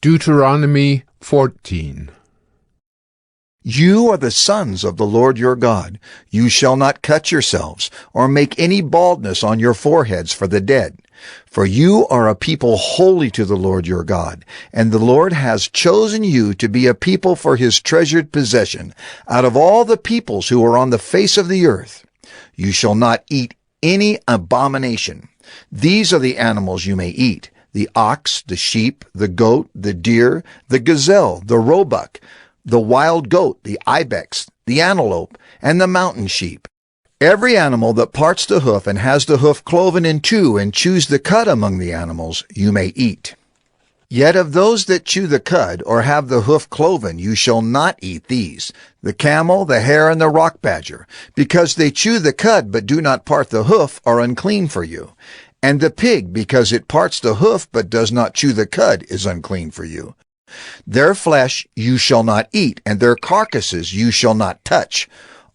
Deuteronomy 14. You are the sons of the Lord your God. You shall not cut yourselves, or make any baldness on your foreheads for the dead. For you are a people holy to the Lord your God, and the Lord has chosen you to be a people for his treasured possession out of all the peoples who are on the face of the earth. You shall not eat any abomination. These are the animals you may eat: the ox, the sheep, the goat, the deer, the gazelle, the roebuck, the wild goat, the ibex, the antelope, and the mountain sheep. Every animal that parts the hoof and has the hoof cloven in two and chews the cud among the animals, you may eat. Yet of those that chew the cud or have the hoof cloven, you shall not eat these: the camel, the hare, and the rock badger, because they chew the cud but do not part the hoof, are unclean for you. And the pig, because it parts the hoof but does not chew the cud, is unclean for you. Their flesh you shall not eat, and their carcasses you shall not touch.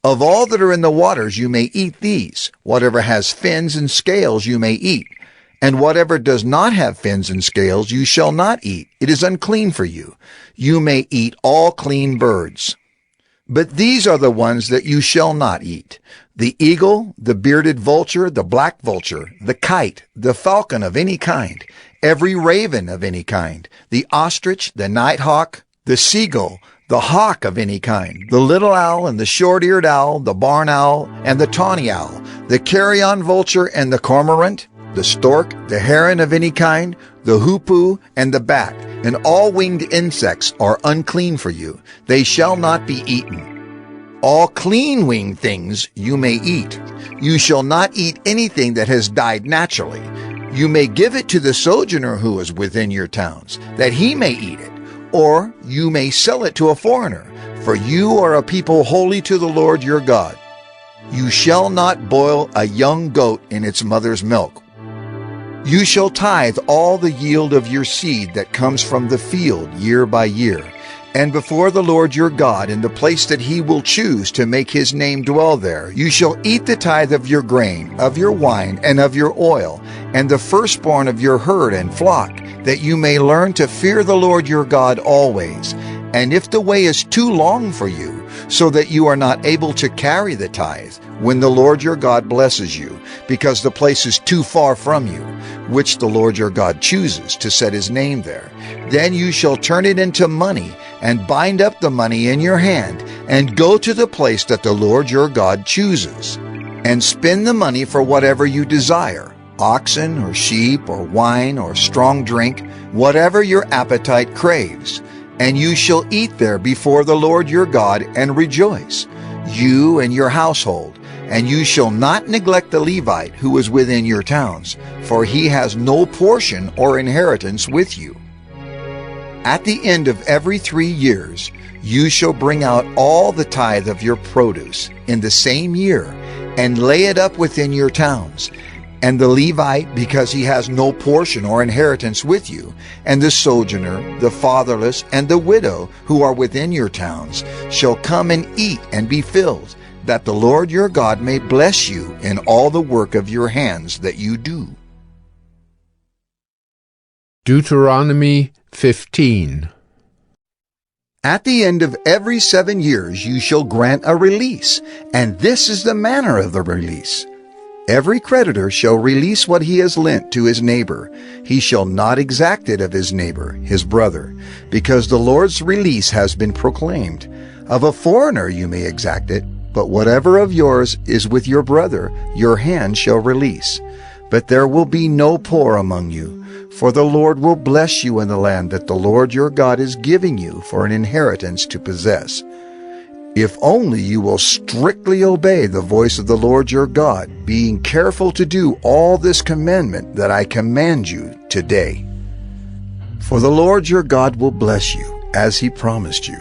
Of all that are in the waters you may eat these. Whatever has fins and scales you may eat, and whatever does not have fins and scales you shall not eat. It is unclean for you. You may eat all clean birds. But these are the ones that you shall not eat: the eagle, the bearded vulture, the black vulture, the kite, the falcon of any kind, every raven of any kind, the ostrich, the nighthawk, the seagull, the hawk of any kind, the little owl and the short-eared owl, the barn owl and the tawny owl, the carrion vulture and the cormorant, the stork, the heron of any kind, the hoopoe and the bat, and all winged insects are unclean for you. They shall not be eaten. All clean winged things you may eat. You shall not eat anything that has died naturally. You may give it to the sojourner who is within your towns, that he may eat it, or you may sell it to a foreigner, for you are a people holy to the Lord your God. You shall not boil a young goat in its mother's milk. You shall tithe all the yield of your seed that comes from the field year by year, and before the Lord your God in the place that he will choose to make his name dwell there, you shall eat the tithe of your grain, of your wine, and of your oil, and the firstborn of your herd and flock, that you may learn to fear the Lord your God always. And if the way is too long for you, so that you are not able to carry the tithe, when the Lord your God blesses you, because the place is too far from you, which the Lord your God chooses to set his name there, then you shall turn it into money, and bind up the money in your hand, and go to the place that the Lord your God chooses, and spend the money for whatever you desire: oxen or sheep or wine or strong drink, whatever your appetite craves. And you shall eat there before the Lord your God and rejoice, you and your household. And you shall not neglect the Levite who is within your towns, for he has no portion or inheritance with you. At the end of every 3 years, you shall bring out all the tithe of your produce in the same year, and lay it up within your towns. And the Levite, because he has no portion or inheritance with you, and the sojourner, the fatherless, and the widow who are within your towns, shall come and eat and be filled, that the Lord your God may bless you in all the work of your hands that you do. Deuteronomy 15. At the end of every 7 years you shall grant a release, and this is the manner of the release. Every creditor shall release what he has lent to his neighbor. He shall not exact it of his neighbor, his brother, because the Lord's release has been proclaimed. Of a foreigner you may exact it, but whatever of yours is with your brother, your hand shall release. But there will be no poor among you, for the Lord will bless you in the land that the Lord your God is giving you for an inheritance to possess. If only you will strictly obey the voice of the Lord your God, being careful to do all this commandment that I command you today. For the Lord your God will bless you, as he promised you.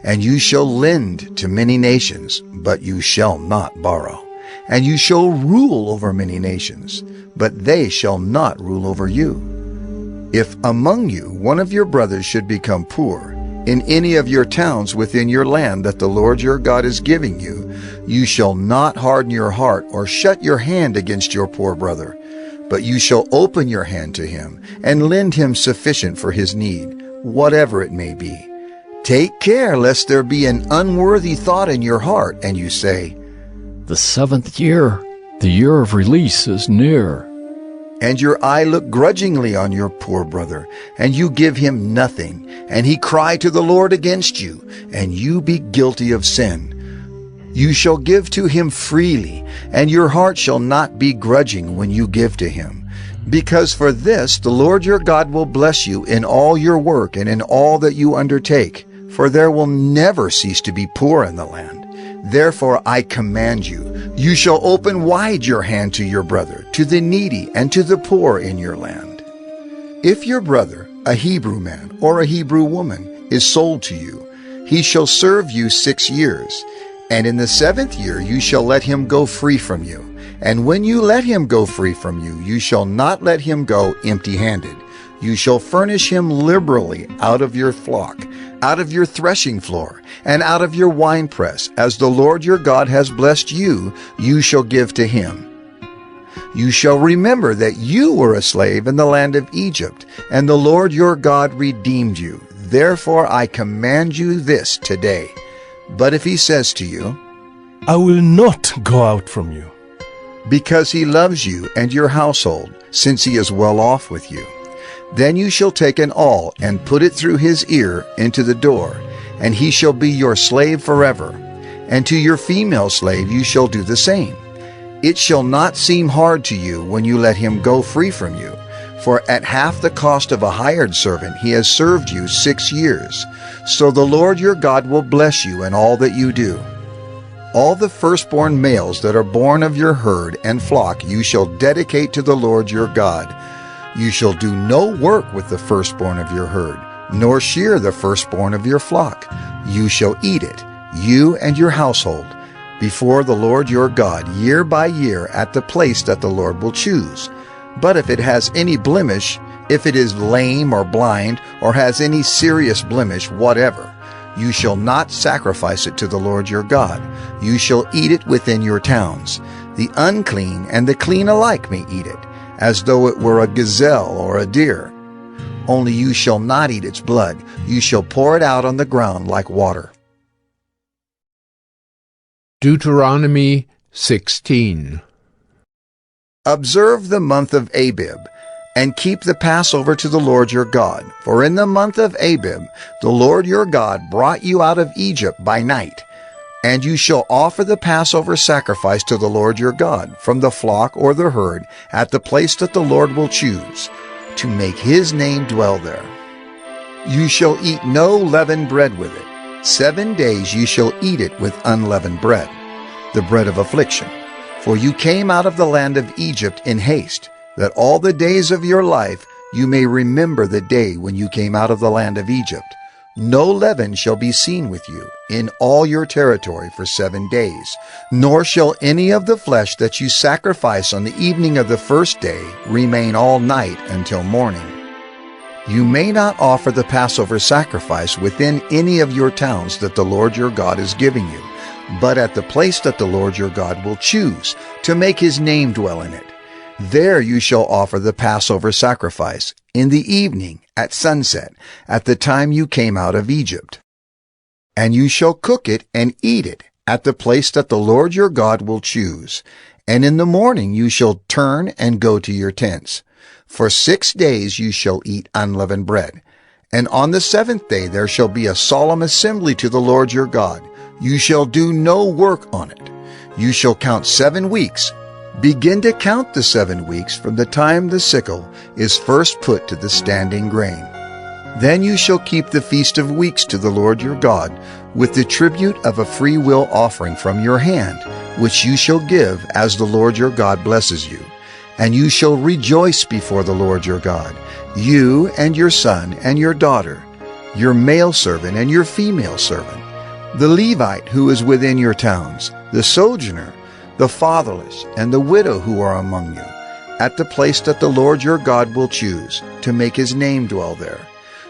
And you shall lend to many nations, but you shall not borrow. And you shall rule over many nations, but they shall not rule over you. If among you one of your brothers should become poor, in any of your towns within your land that the Lord your God is giving you, you shall not harden your heart or shut your hand against your poor brother, but you shall open your hand to him and lend him sufficient for his need, whatever it may be. Take care lest there be an unworthy thought in your heart, and you say, The 7th year, the year of release, is near. and your eye look grudgingly on your poor brother, and you give him nothing, and he cry to the Lord against you, and you be guilty of sin. You shall give to him freely, and your heart shall not be grudging when you give to him. Because for this the Lord your God will bless you in all your work and in all that you undertake, for there will never cease to be poor in the land. Therefore I command you, you shall open wide your hand to your brother, to the needy, and to the poor in your land. If your brother, a Hebrew man or a Hebrew woman, is sold to you, he shall serve you 6 years, and in the 7th year you shall let him go free from you. And when you let him go free from you, you shall not let him go empty-handed. You shall furnish him liberally out of your flock, out of your threshing floor, and out of your winepress, as the Lord your God has blessed you, you shall give to him. You shall remember that you were a slave in the land of Egypt, and the Lord your God redeemed you. Therefore I command you this today. But if he says to you, I will not go out from you, because he loves you and your household, since he is well off with you, then you shall take an awl and put it through his ear into the door, and he shall be your slave forever. And to your female slave you shall do the same. It shall not seem hard to you when you let him go free from you, for at half the cost of a hired servant he has served you 6 years. So the Lord your God will bless you in all that you do. All the firstborn males that are born of your herd and flock you shall dedicate to the Lord your God. You shall do no work with the firstborn of your herd, nor shear the firstborn of your flock. You shall eat it, you and your household, before the Lord your God year by year at the place that the Lord will choose. But if it has any blemish, if it is lame or blind, or has any serious blemish whatever, you shall not sacrifice it to the Lord your God. You shall eat it within your towns. The unclean and the clean alike may eat it, as though it were a gazelle or a deer. Only you shall not eat its blood. You shall pour it out on the ground like water. Deuteronomy 16. Observe the month of Abib, and keep the Passover to the Lord your God. For in the month of Abib the Lord your God brought you out of Egypt by night. And you shall offer the Passover sacrifice to the Lord your God from the flock or the herd at the place that the Lord will choose, to make his name dwell there. You shall eat no leavened bread with it. 7 days you shall eat it with unleavened bread, the bread of affliction. For you came out of the land of Egypt in haste, that all the days of your life you may remember the day when you came out of the land of Egypt. No leaven shall be seen with you in all your territory for 7 days, nor shall any of the flesh that you sacrifice on the evening of the first day remain all night until morning. You may not offer the Passover sacrifice within any of your towns that the Lord your God is giving you, but at the place that the Lord your God will choose, to make his name dwell in it. There you shall offer the Passover sacrifice in the evening at sunset, at the time you came out of Egypt. And you shall cook it and eat it at the place that the Lord your God will choose. And in the morning you shall turn and go to your tents. For 6 days you shall eat unleavened bread. And on the 7th day there shall be a solemn assembly to the Lord your God. You shall do no work on it. You shall count 7 weeks. Begin to count the 7 weeks from the time the sickle is first put to the standing grain. Then you shall keep the Feast of Weeks to the Lord your God, with the tribute of a free will offering from your hand, which you shall give as the Lord your God blesses you. And you shall rejoice before the Lord your God, you and your son and your daughter, your male servant and your female servant, the Levite who is within your towns, the sojourner, the fatherless, and the widow who are among you, at the place that the Lord your God will choose, to make his name dwell there.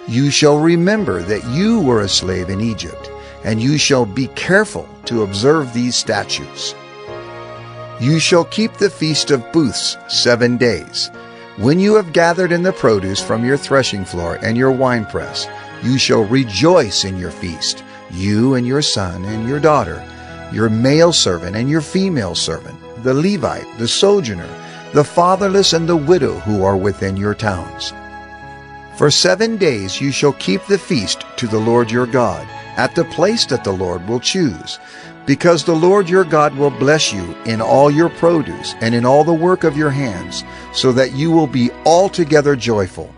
You shall remember that you were a slave in Egypt, and you shall be careful to observe these statutes. You shall keep the Feast of Booths 7 days. When you have gathered in the produce from your threshing floor and your winepress, you shall rejoice in your feast, you and your son and your daughter, your male servant and your female servant, the Levite, the sojourner, the fatherless and the widow who are within your towns. For 7 days you shall keep the feast to the Lord your God, at the place that the Lord will choose, because the Lord your God will bless you in all your produce and in all the work of your hands, so that you will be altogether joyful.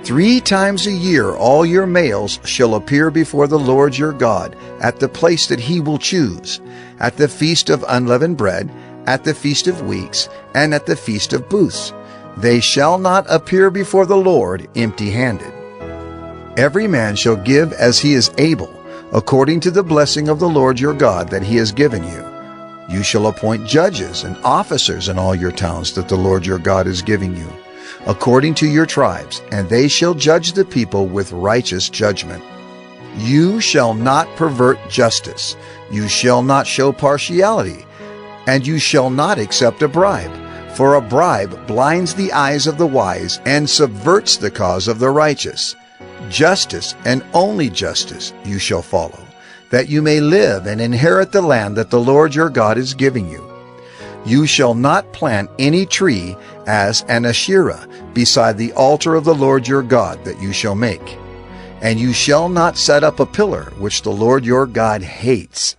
3 times a year all your males shall appear before the Lord your God at the place that he will choose, at the feast of unleavened bread, at the feast of weeks, and at the feast of booths. They shall not appear before the Lord empty-handed. Every man shall give as he is able, according to the blessing of the Lord your God that he has given you. You shall appoint judges and officers in all your towns that the Lord your God is giving you, according to your tribes, and they shall judge the people with righteous judgment. You shall not pervert justice. You shall not show partiality, and you shall not accept a bribe. For a bribe blinds the eyes of the wise and subverts the cause of the righteous. Justice, and only justice, you shall follow, that you may live and inherit the land that the Lord your God is giving you. You shall not plant any tree as an Asherah beside the altar of the Lord your God that you shall make. And you shall not set up a pillar which the Lord your God hates.